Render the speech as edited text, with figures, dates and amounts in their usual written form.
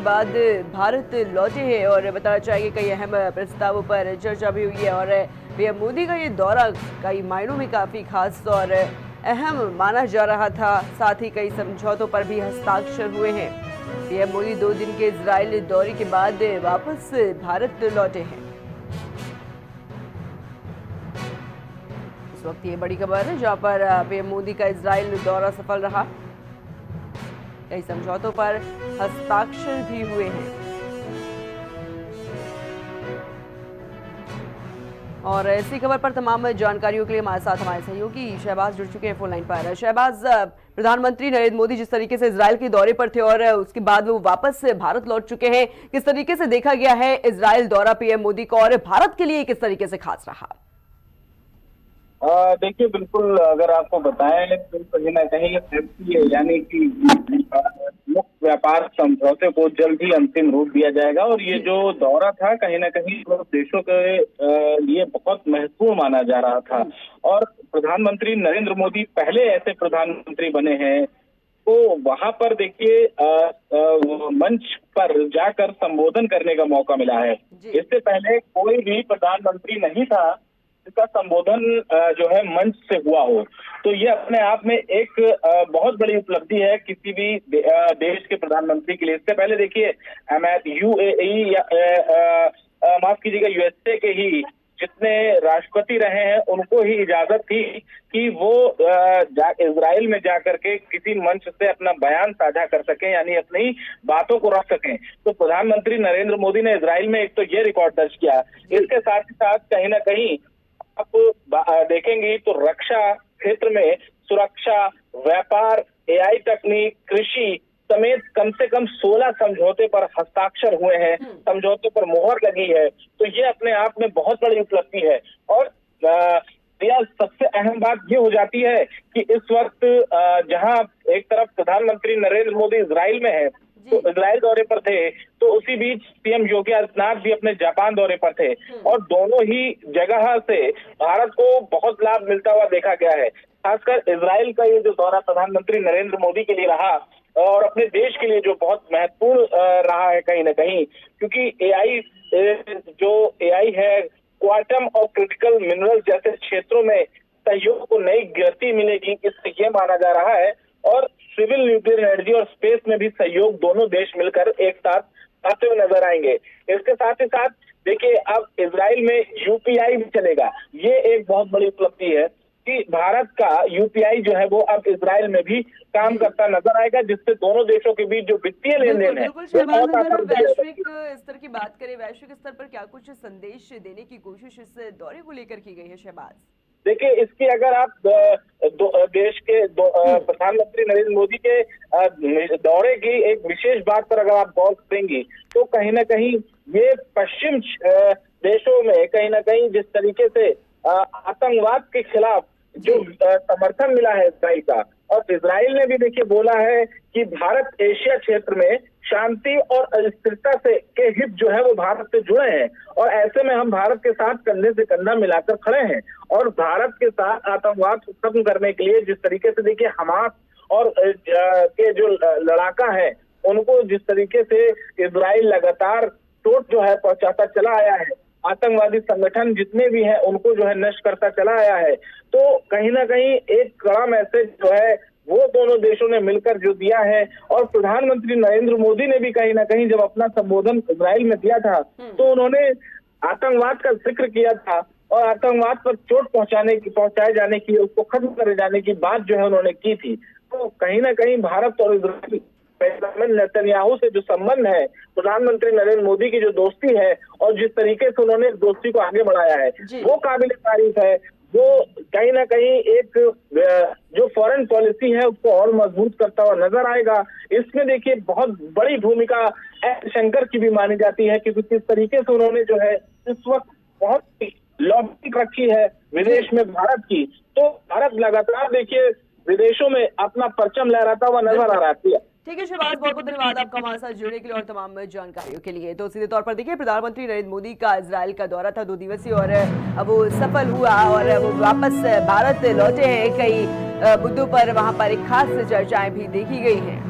बाद भारत लौटे हैं और बताना चाहेंगे कई अहम प्रस्तावों पर चर्चा भी हुई है और पीएम मोदी का ये दौरा कई मायनों में काफी खास और अहम माना जा रहा था। साथ ही कई समझौतों पर भी हस्ताक्षर हुए हैं। पीएम मोदी 2 दिन के इजराइल दौरे के बाद वापस भारत लौटे हैं। इस वक्त ये बड़ी खबर है जहां पर पीएम मोदी का इजराइल दौरा सफल रहा। कई समझौतों पर हस्ताक्षर भी हुए हैं और ऐसी खबर पर तमाम जानकारियों के लिए हमारे साथ हमारे सहयोगी शहबाज जुड़ चुके हैं फोन लाइन पर। शहबाज, प्रधानमंत्री नरेंद्र मोदी जिस तरीके से इजराइल के दौरे पर थे और उसके बाद वो वापस भारत लौट चुके हैं, किस तरीके से देखा गया है इजराइल दौरा पीएम मोदी का और भारत के लिए किस तरीके से खास रहा? देखिए, बिल्कुल अगर आपको बताएं तो कहीं ना कहीं FTA यानी कि मुक्त व्यापार समझौते को जल्द ही अंतिम रूप दिया जाएगा और ये जो दौरा था कहीं ना कहीं देशों के लिए बहुत महत्वपूर्ण माना जा रहा था। और प्रधानमंत्री नरेंद्र मोदी पहले ऐसे प्रधानमंत्री बने हैं, तो वहां पर देखिए मंच पर जाकर संबोधन करने का मौका मिला है। इससे पहले कोई भी प्रधानमंत्री नहीं था इसका संबोधन जो है मंच से हुआ हो, तो ये अपने आप में एक बहुत बड़ी उपलब्धि है किसी भी देश के प्रधानमंत्री के लिए। इससे पहले देखिए UAE या माफ कीजिएगा USA के ही जितने राष्ट्रपति रहे हैं उनको ही इजाजत थी कि वो इजराइल में जाकर के किसी मंच से अपना बयान साझा कर सकें, यानी अपनी बातों को रख सकें। तो प्रधानमंत्री नरेंद्र मोदी ने इजराइल में एक तो ये रिकॉर्ड दर्ज किया। इसके साथ ही साथ कहीं ना कहीं आप देखेंगे तो रक्षा क्षेत्र में सुरक्षा, व्यापार, AI तकनीक, कृषि समेत कम से कम 16 समझौते पर हस्ताक्षर हुए हैं, समझौते पर मोहर लगी है। तो ये अपने आप में बहुत बड़ी उपलब्धि है। और सबसे अहम बात ये हो जाती है कि इस वक्त जहां एक तरफ प्रधानमंत्री नरेंद्र मोदी इजराइल में है, तो इजराइल दौरे पर थे, तो उसी बीच सीएम योगी आदित्यनाथ भी अपने जापान दौरे पर थे और दोनों ही जगह से भारत को बहुत लाभ मिलता हुआ देखा गया है। खासकर इजराइल का ये जो दौरा प्रधानमंत्री नरेंद्र मोदी के लिए रहा और अपने देश के लिए जो बहुत महत्वपूर्ण रहा है कहीं ना कहीं, क्योंकि AI है, क्वांटम और क्रिटिकल मिनरल्स जैसे क्षेत्रों में सहयोग को नई गति मिलेगी, इससे ये माना जा रहा है। और सिविल, न्यूक्लियर एनर्जी और स्पेस में भी सहयोग दोनों देश मिलकर एक साथ आते हुए नजर आएंगे। इसके साथ ही साथ देखिए अब इजराइल में UPI भी चलेगा। ये एक बहुत बड़ी उपलब्धि है कि भारत का UPI जो है वो अब इजराइल में भी काम करता नजर आएगा, जिससे दोनों देशों के बीच जो वित्तीय लेन देन है। वैश्विक स्तर की बात करें, वैश्विक स्तर पर क्या कुछ संदेश देने की कोशिश इस दौरे को लेकर की गई है शहबाज? देखिए, इसकी अगर आप देश के प्रधानमंत्री नरेंद्र मोदी के दौरे की एक विशेष बात पर अगर आप गौर करेंगी तो कहीं ना कहीं ये पश्चिम देशों में कहीं ना कहीं जिस तरीके से आतंकवाद के खिलाफ जो समर्थन मिला है इजराइल का, और इजराइल ने भी देखिए बोला है कि भारत एशिया क्षेत्र में शांति और स्थिरता से के हित जो है वो भारत से जुड़े हैं और ऐसे में हम भारत के साथ कंधे से कंधा मिलाकर खड़े हैं और भारत के साथ आतंकवाद को खत्म करने के लिए जिस तरीके से देखिए हमास और के जो लड़ाका है उनको जिस तरीके से इजराइल लगातार चोट जो है पहुंचाता चला आया है, आतंकवादी संगठन जितने भी हैं उनको जो है नष्ट करता चला आया है, तो कहीं ना कहीं एक कड़ा मैसेज जो है वो दोनों देशों ने मिलकर जो दिया है। और प्रधानमंत्री नरेंद्र मोदी ने भी कहीं ना कहीं जब अपना संबोधन इजराइल में दिया था तो उन्होंने आतंकवाद का जिक्र किया था और आतंकवाद पर चोट पहुंचाए जाने की, उसको खत्म करे जाने की बात जो है उन्होंने की थी। तो कहीं ना कहीं भारत और इजराइल बेंजामिन नेतन्याहू से जो संबंध है, प्रधानमंत्री नरेंद्र मोदी की जो दोस्ती है और जिस तरीके से उन्होंने दोस्ती को आगे बढ़ाया है वो काबिल तारीफ है। वो कहीं ना कहीं एक जो फॉरेन पॉलिसी है उसको और मजबूत करता हुआ नजर आएगा। इसमें देखिए बहुत बड़ी भूमिका एस शंकर की भी मानी जाती है, क्योंकि किस तरीके से उन्होंने जो है इस वक्त बहुत लॉबिंग रखी है विदेश में भारत की, तो भारत लगातार देखिए विदेशों में अपना परचम लहराता हुआ नजर आ रहा है। ठीक है शहबाज, बहुत बहुत धन्यवाद आपका हमारे साथ जुड़ने के लिए और तमाम जानकारियों के लिए। तो सीधे तौर पर देखिए प्रधानमंत्री नरेंद्र मोदी का इजराइल का दौरा था 2 दिवसीय और अब वो सफल हुआ और वो वापस भारत लौटे हैं। कई मुद्दों पर वहां पर एक खास चर्चाएं भी देखी गई हैं।